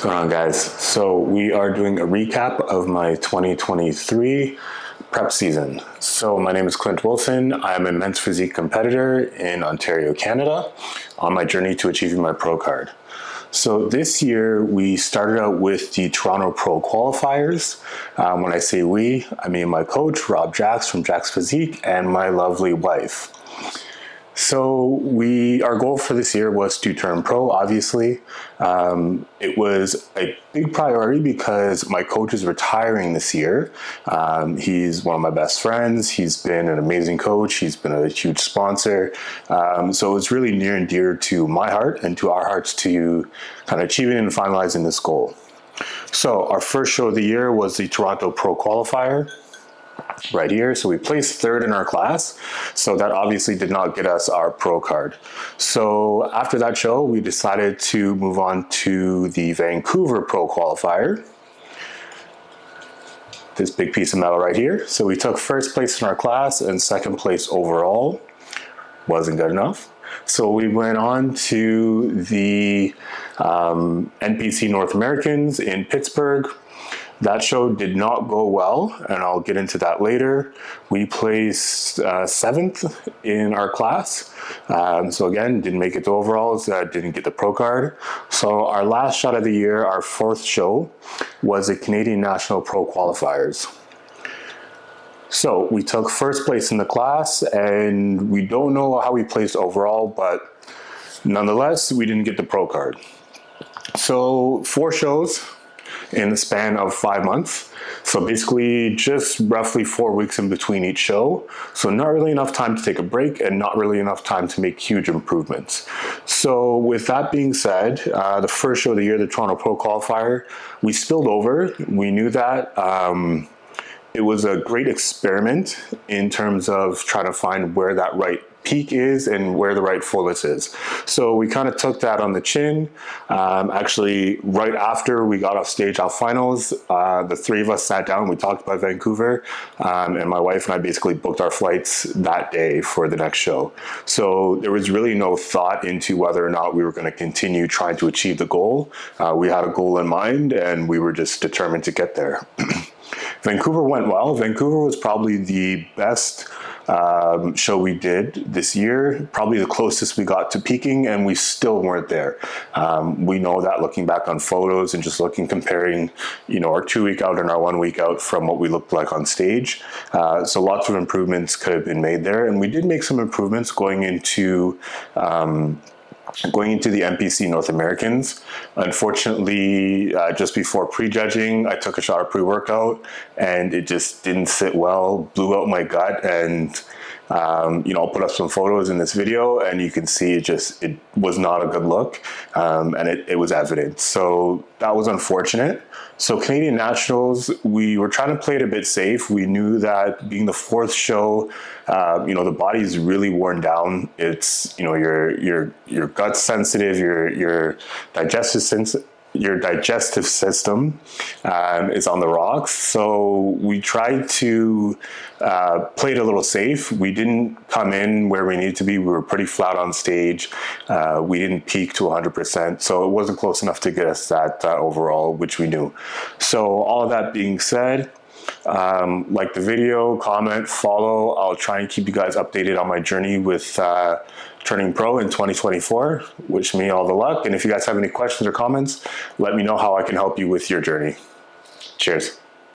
going on, guys? So we are doing a recap of my 2023 prep season. So my name is Clint Wilson. I'm a men's physique competitor in Ontario, Canada, on my journey to achieving my pro card. So this year we started out with the Toronto Pro qualifiers. When I say we, I mean my coach, Rob Jacks from Jacks Physique, and my lovely wife. So our goal for this year was to turn pro, obviously. It was a big priority because my coach is retiring this year. He's one of my best friends. He's been an amazing coach. He's been a huge sponsor. So it's really near and dear to my heart and to our hearts to kind of achieving and finalizing this goal. So our first show of the year was the Toronto Pro qualifier. Right here. So we placed third in our class. So that obviously did not get us our pro card. So after that show, we decided to move on to the Vancouver Pro qualifier. This big piece of metal right here. So we took first place in our class and second place overall. Wasn't good enough. So we went on to the NPC North Americans in Pittsburgh. That show did not go well, and I'll get into that later. We placed 7th in our class. So again, didn't make it to overalls, didn't get the pro card. So our last shot of the year, our 4th show, was the Canadian National Pro qualifiers. So we took first place in the class, and we don't know how we placed overall, but nonetheless, we didn't get the pro card. So 4 shows in the span of 5 months. So basically just roughly 4 weeks in between each show. So not really enough time to take a break and not really enough time to make huge improvements. So with that being said, the first show of the year, the Toronto Pro qualifier, we spilled over. We knew that. It was a great experiment in terms of trying to find where that right peak is and where the right fullness is. So we kind of took that on the chin. Actually, right after we got off stage, our finals, the 3 of us sat down, we talked about Vancouver, and my wife and I basically booked our flights that day for the next show. So there was really no thought into whether or not we were going to continue trying to achieve the goal. We had a goal in mind and we were just determined to get there. Vancouver went well. Vancouver was probably the best show we did this year, probably the closest we got to peaking, and we still weren't there. We know that looking back on photos and just comparing, our 2 week out and our 1 week out from what we looked like on stage. So lots of improvements could have been made there, and we did make some improvements going into the NPC North Americans. Unfortunately, just before prejudging, I took a shot of pre-workout and it just didn't sit well, blew out my gut, and I'll put up some photos in this video and you can see it was not a good look, and it was evident. So that was unfortunate. So Canadian Nationals, we were trying to play it a bit safe. We knew that being the 4th show, the body's really worn down. It's, your gut's sensitive, your digestive system is on the rocks. So we tried to play it a little safe. We didn't come in where we needed to be. We were pretty flat on stage. We didn't peak to 100%. So it wasn't close enough to get us that overall, which we knew. So all of that being said, like the video, comment, follow. I'll try and keep you guys updated on my journey with turning pro in 2024. Wish me all the luck. And if you guys have any questions or comments, let me know how I can help you with your journey. Cheers.